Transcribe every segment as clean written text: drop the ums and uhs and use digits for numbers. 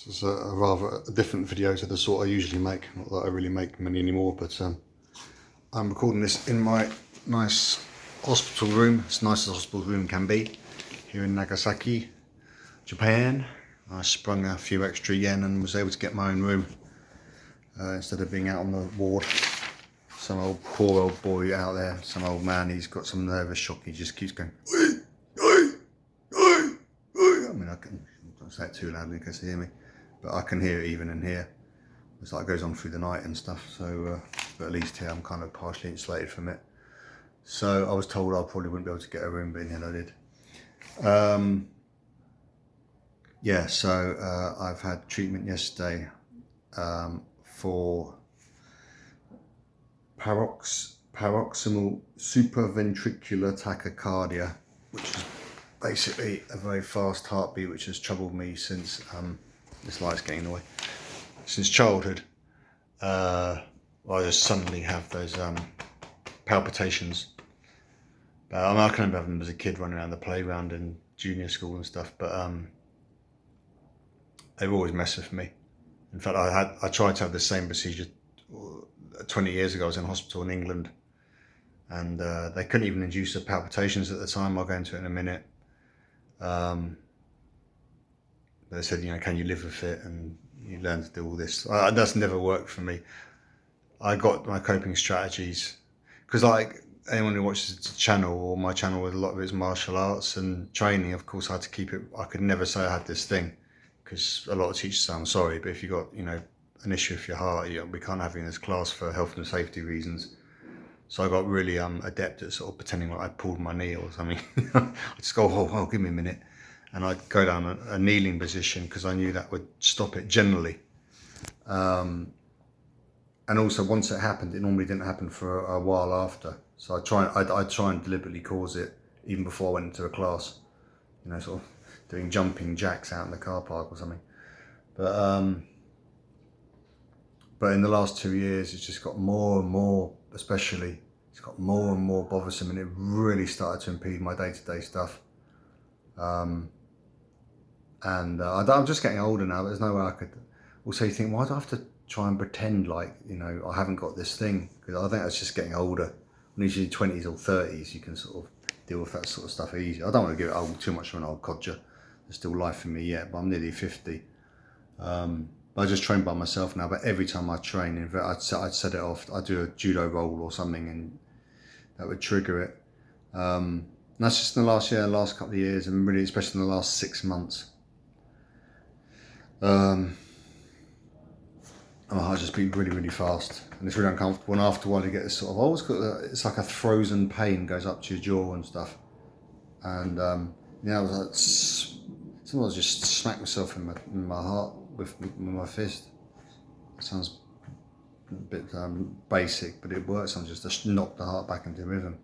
This is a rather different video to the sort I usually make. Not that I really make many anymore, but I'm recording this in my nice hospital room. It's nice as a hospital room can be here in Nagasaki, Japan. I sprung a few extra yen and was able to get my own room instead of being out on the ward. Some poor old boy out there, some old man, he's got some nervous shock. He just keeps going, oi, oi, oi, oi. I mean, I don't say it too loudly in case they hear me, but I can hear it even in here. It's like it goes on through the night and stuff. So, but at least here I'm kind of partially insulated from it. So I was told I probably wouldn't be able to get a room, but in the end I did. Yeah, so I've had treatment yesterday for paroxysmal supraventricular tachycardia, which is basically a very fast heartbeat, which has troubled me since this light's getting in the way. Since childhood, I just suddenly have those palpitations. I can remember them as a kid running around the playground in junior school and stuff, but they've always messed with me. In fact, I tried to have the same procedure 20 years ago. I was in hospital in England, and they couldn't even induce the palpitations at the time. I'll go into it in a minute. They said, you know, can you live with it and you learn to do all this. That's never worked for me. I got my coping strategies because, like anyone who watches the channel or my channel, with a lot of it is martial arts and training. Of course, I had to keep it. I could never say I had this thing because a lot of teachers say I'm sorry, but if you got, you know, an issue with your heart, we can't have you in this class for health and safety reasons. So I got really adept at sort of pretending like I pulled my knee or something. I'd just go, oh, give me a minute. And I'd go down a kneeling position because I knew that would stop it generally. And also once it happened, it normally didn't happen for a while after. So I'd try and deliberately cause it even before I went into a class, you know, sort of doing jumping jacks out in the car park or something. But in the last 2 years, it's just got more and more, especially, it's got more and more bothersome, and it really started to impede my day-to-day stuff. I'm just getting older now, but there's no way I could. Also, you think, why do I have to try and pretend like, you know, I haven't got this thing? Because I think that's just getting older. When you're in your 20s or 30s, you can sort of deal with that sort of stuff easy. I don't want to give it too much of an old codger. There's still life in me yet, but I'm nearly 50. I just train by myself now, but every time I train, in fact, I'd set it off. I'd do a judo roll or something, and that would trigger it. And that's just in the last couple of years, and really, especially in the last 6 months. I just beat really, really fast, and it's really uncomfortable. And after a while, you get this sort of it's like a frozen pain goes up to your jaw and stuff. And you know, I was like, sometimes I just smack myself in my heart with my fist. It sounds a bit basic, but it works. I'm just to knock the heart back into rhythm.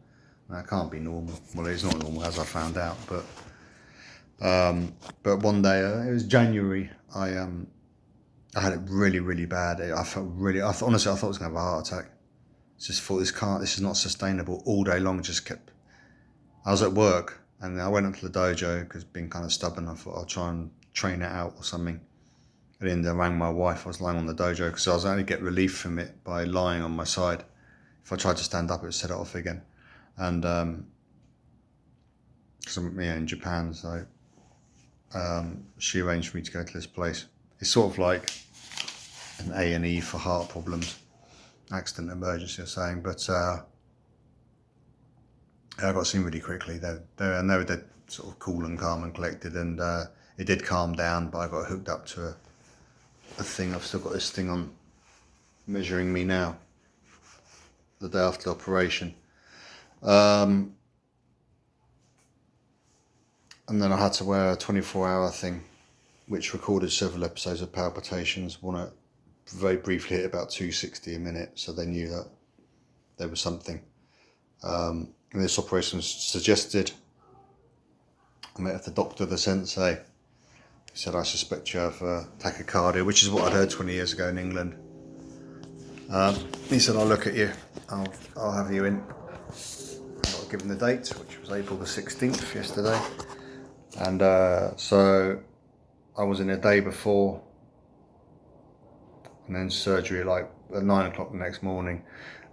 That can't be normal. Well, it's not normal, as I found out. But one day, it was January. I had it really, really bad. Honestly, I thought I was going to have a heart attack. Just thought this is not sustainable. All day long, I was at work and I went up to the dojo because being kind of stubborn, I thought I'll try and train it out or something. And then I rang my wife. I was lying on the dojo because I was only get relief from it by lying on my side. If I tried to stand up, it would set it off again. And because I'm in Japan, so she arranged for me to go to this place. It's sort of like an A&E for heart problems, accident emergency, I'm saying. But I got seen really quickly. They were dead sort of cool and calm and collected, and it did calm down. But I got hooked up to a thing. I've still got this thing on measuring me now, the day after the operation. And then I had to wear a 24-hour thing, which recorded several episodes of palpitations. One very briefly hit about 260 a minute, so they knew that there was something. And this operation was suggested. I met with the doctor, the sensei. He said, I suspect you have tachycardia, which is what I'd heard 20 years ago in England. He said, I'll look at you. I'll have you in. I got given the date, which was April the 16th, yesterday. And so I was in a day before and then surgery like at 9 o'clock the next morning.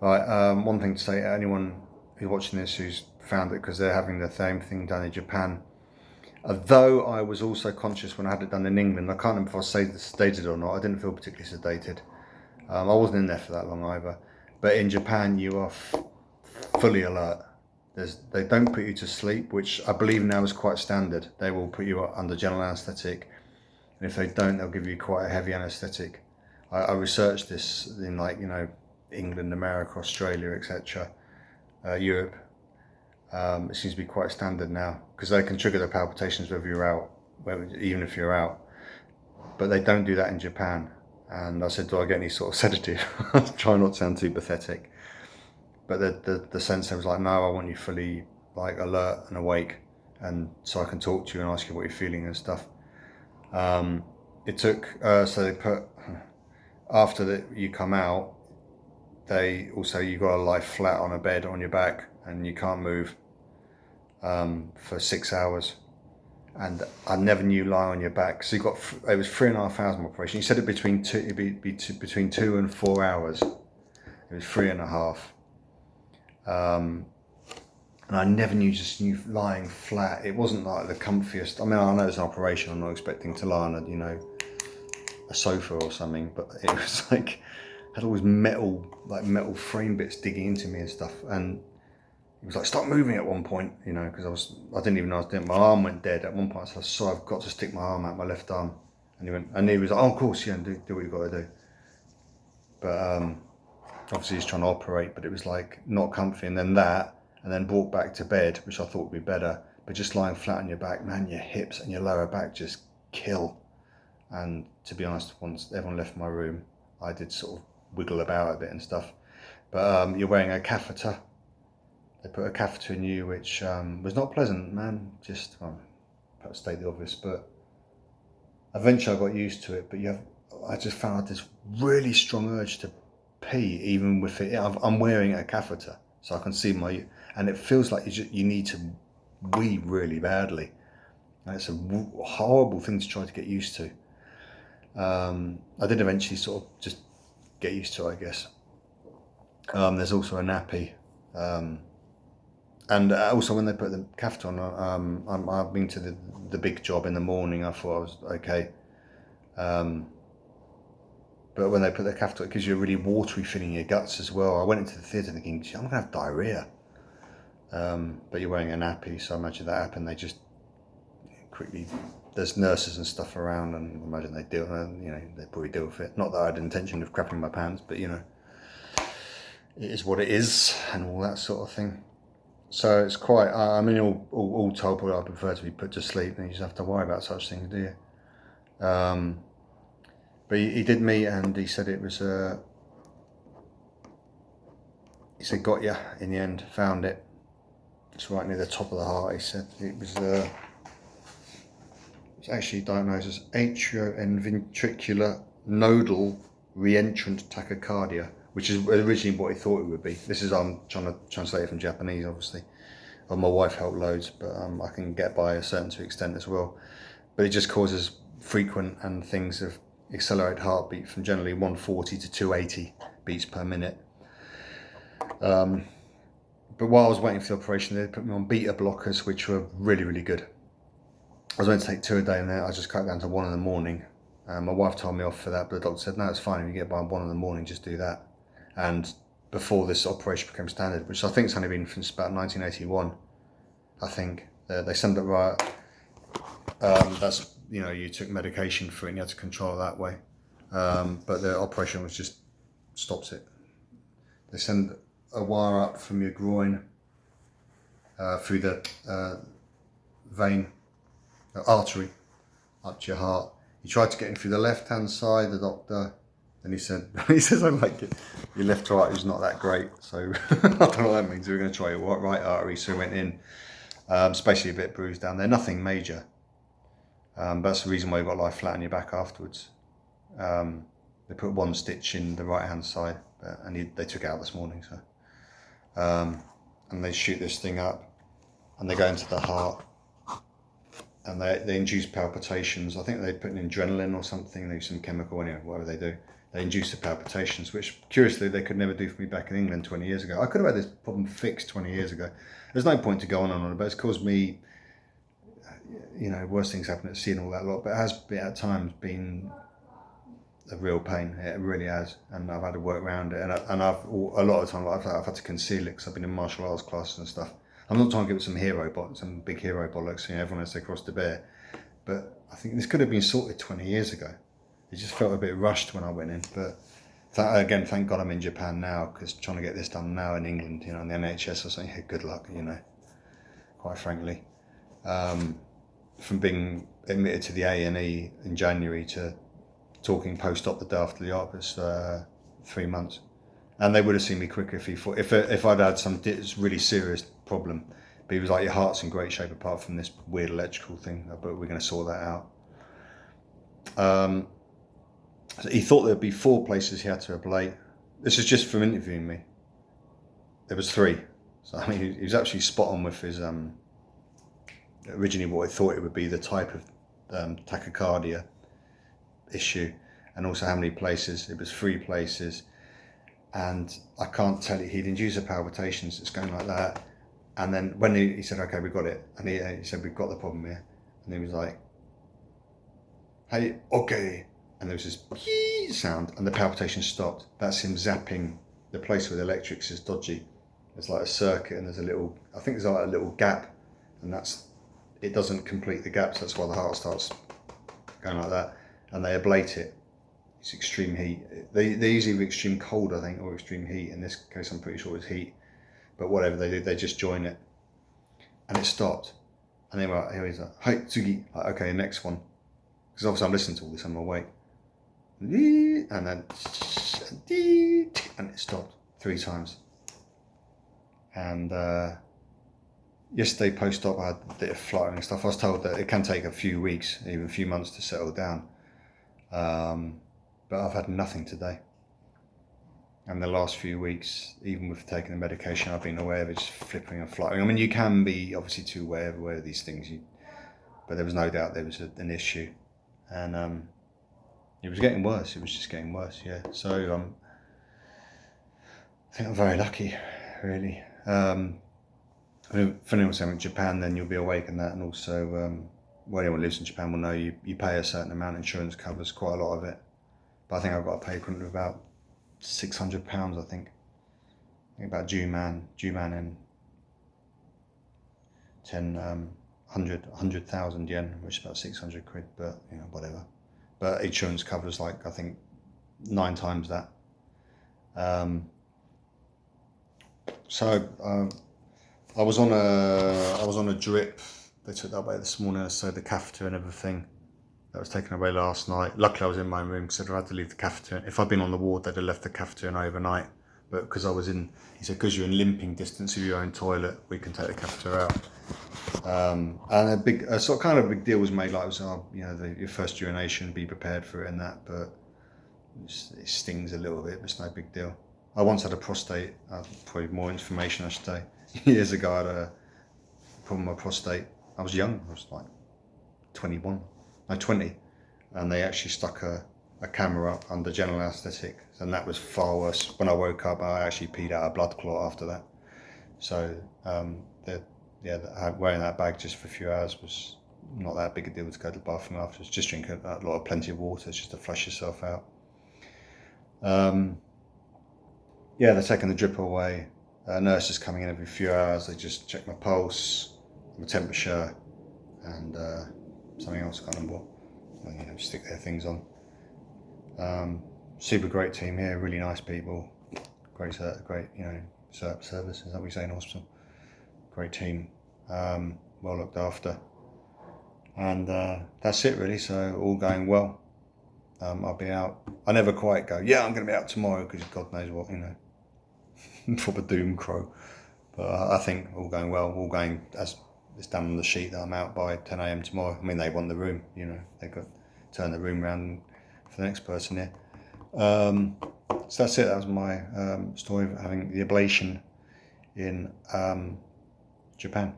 Right, one thing to say to anyone who's watching this who's found it, because they're having the same thing done in Japan. Although I was also conscious when I had it done in England, I can't remember if I was sedated or not. I didn't feel particularly sedated. I wasn't in there for that long either. But in Japan, you are fully alert. They don't put you to sleep, which I believe now is quite standard. They will put you under general anaesthetic, and if they don't, they'll give you quite a heavy anaesthetic. I researched this in, like, you know, England, America, Australia, etc., Europe. It seems to be quite standard now, because they can trigger the palpitations whether you're out, even if you're out. But they don't do that in Japan. And I said, do I get any sort of sedative? Try not to sound too pathetic. But the sensei was like, no, I want you fully like alert and awake, and so I can talk to you and ask you what you're feeling and stuff. It took, so they put, after you come out, you got to lie flat on a bed on your back, and you can't move for 6 hours. And I never knew lie on your back. So it was 3.5 hours operation. You said it it'd be between 2 and 4 hours. It was 3.5. And I never knew lying flat. It wasn't like the comfiest. I mean, I know it's an operation. I'm not expecting to lie on a sofa or something, but it was like, had all these metal frame bits digging into me and stuff. And it was like, stop moving at one point, because I didn't even know I was doing it. My arm went dead at one point, so I saw I've got to stick my arm out, my left arm. And he was like, oh, of course, yeah, do what you've got to do. But obviously he's trying to operate, but it was like not comfy. And then brought back to bed, which I thought would be better. But just lying flat on your back, man, your hips and your lower back just kill. And to be honest, once everyone left my room, I did sort of wiggle about a bit and stuff. But you're wearing a catheter. They put a catheter in you, which was not pleasant, man. Just, perhaps state the obvious, but eventually I got used to it. But I just found this really strong urge to pee, even with it. I'm wearing a catheter, so I can see and it feels like you need to wee really badly. And it's a horrible thing to try to get used to. I did eventually sort of just get used to it, I guess. There's also a nappy. And also when they put the catheter on, I've been to the big job in the morning. I thought I was okay. But when they put the catheter, it gives you a really watery feeling in your guts as well. I went into the theatre thinking, I'm going to have diarrhea. But you're wearing a nappy, so I imagine that happened. They just quickly, there's nurses and stuff around, and I imagine they probably deal with it. Not that I had intention of crapping my pants, but it is what it is, and all that sort of thing. So it's quite, all told, probably I prefer to be put to sleep than you just have to worry about such things, do you? But he did me, and he said it was, he said, got ya in the end, found it. It's right near the top of the heart, he said. It was, it's actually diagnosed as atrial and ventricular nodal reentrant tachycardia, which is originally what he thought it would be. This is, I'm trying to translate it from Japanese, obviously. Well, my wife helped loads, but I can get by a certain extent as well. But it just causes frequent and things of accelerated heartbeat from generally 140 to 280 beats per minute. But while I was waiting for the operation, they put me on beta blockers, which were really, really good. I was going to take 2 a day, and then I just cut down to 1 in the morning. My wife told me off for that, but the doctor said, no, it's fine. If you get by 1 in the morning, just do that. And before this operation became standard, which I think has only been since about 1981, I think, they sent it right. That's, you took medication for it and you had to control it that way. But the operation was just stops it. They send a wire up from your groin through the vein, artery, up to your heart. He tried to get in through the left-hand side, the doctor, and he says, I like it. Your left right is not that great, so I don't know what that means. We're going to try your right artery, so he went in. It's basically a bit bruised down there, nothing major. But that's the reason why you've got to lie flat on your back afterwards. They put 1 stitch in the right-hand side, and they took it out this morning. So, and they shoot this thing up, and they go into the heart, and they induce palpitations. I think they put in adrenaline or something. They use some chemical, anyway, whatever they do, they induced the palpitations, which curiously they could never do for me back in England 20 years ago. I could have had this problem fixed 20 years ago. There's no point to go on and on, but it's caused me, worse things happen at sea and all that lot, but it has been, at times, been a real pain. It really has, and I've had to work around it, and I've a lot of the time I've had to conceal it because I've been in martial arts classes and stuff. I'm not trying to give it some big hero bollocks, everyone has to cross the bear, but I think this could have been sorted 20 years ago. It just felt a bit rushed when I went in, but again, thank God I'm in Japan now, because trying to get this done now in England, in the NHS or something, good luck, quite frankly. From being admitted to the A&E in January to talking post-op the day after the op was 3 months, and they would have seen me quicker if I'd had some really serious problem. But he was like, your heart's in great shape apart from this weird electrical thing, but we're going to sort that out. So he thought there'd be 4 places he had to ablate. This is just from interviewing me. There was 3. So I mean, he was actually spot on with his originally what I thought it would be, the type of tachycardia issue, and also how many places. It was 3 places, and I can't tell you, he'd induce the palpitations. It's going like that, and then when he said, okay, we've got it, and he said, we've got the problem here, and he was like, hey, okay, and there was this sound, and the palpitation stopped. That's him zapping the place where the electrics is dodgy. There's like a circuit, and there's a little gap, and it doesn't complete the gaps. That's why the heart starts going like that, and they ablate it. It's extreme heat. They use either extreme cold, I think, or extreme heat. In this case, I'm pretty sure it's heat, but whatever they did, they just join it, and it stopped. And they were he's like, "Hey, Tsugi," like, okay, next one, because obviously I'm listening to all this, I'm awake, and then and it stopped 3 times. And yesterday post-op, I had a bit of fluttering and stuff. I was told that it can take a few weeks, even a few months to settle down. But I've had nothing today. And the last few weeks, even with taking the medication, I've been aware of it just flipping and fluttering. I mean, you can be obviously too aware of these things, but there was no doubt there was an issue. And it was getting worse. It was just getting worse, yeah. So I think I'm very lucky, really. I mean, if anyone's saying in Japan, then you'll be awake and that, and also, anyone who lives in Japan will know you pay a certain amount. Insurance covers quite a lot of it, but I think I've got to pay equivalent of about £600. I think about Juman in 100,000 yen, which is about 600 quid. But whatever. But insurance covers like I think 9 times that. I was on a drip. They took that away this morning, so the catheter and everything that was taken away last night. Luckily I was in my room because I had to leave the catheter. If I'd been on the ward, they'd have left the catheter in overnight. But because I was in, he said, because you're in limping distance of your own toilet, we can take the catheter out. And a big deal was made, like it was, your first urination, be prepared for it and that, but it stings a little bit, but it's no big deal. I once had a prostate, probably more information I should say. Years ago I had a problem with my prostate. I was young, I was like 20, and they actually stuck a camera up under general anaesthetic, and that was far worse. When I woke up, I actually peed out a blood clot after that. So wearing that bag just for a few hours was not that big a deal to go to the bathroom afterwards. Just drink plenty of water just to flush yourself out. They're taking the drip away. Nurses coming in every few hours. They just check my pulse, my temperature, and something else, I can't remember what. And, stick their things on. Super great team here, really nice people. Great service, is that what we say in hospital? Great team, well looked after. And that's it really, so all going well. I'll be out. I never quite go, yeah, I'm going to be out tomorrow, because God knows what, proper doom crow. But I think all going well, all going as it's done on the sheet that I'm out by 10 a.m. tomorrow. I mean, they want the room, they've got to turn the room around for the next person here. So that's it. That was my story of having the ablation in Japan.